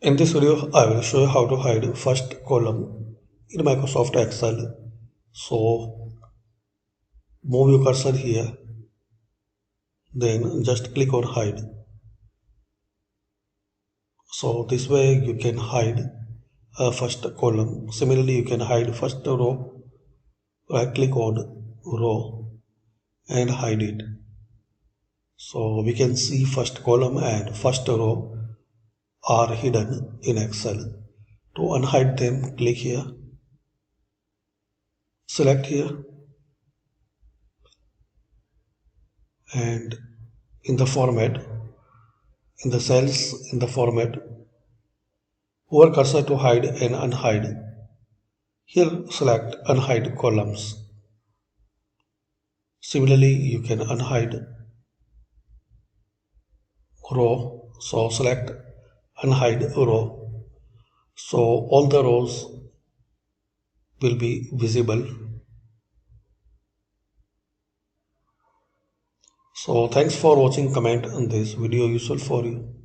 In this video, I will show you how to hide first column in Microsoft Excel. So move your cursor here, then just click on hide. So this way you can hide a first column. Similarly, you can hide first row. Right click on row and hide it. So we can see first column and first row are hidden in Excel. To unhide them, click here, select here, and in the format, in the cells in the format, hover cursor to hide and unhide. Here select unhide columns. Similarly, you can unhide row. So select unhide row. So all the rows will be visible. So thanks for watching. Comment on this video useful for you.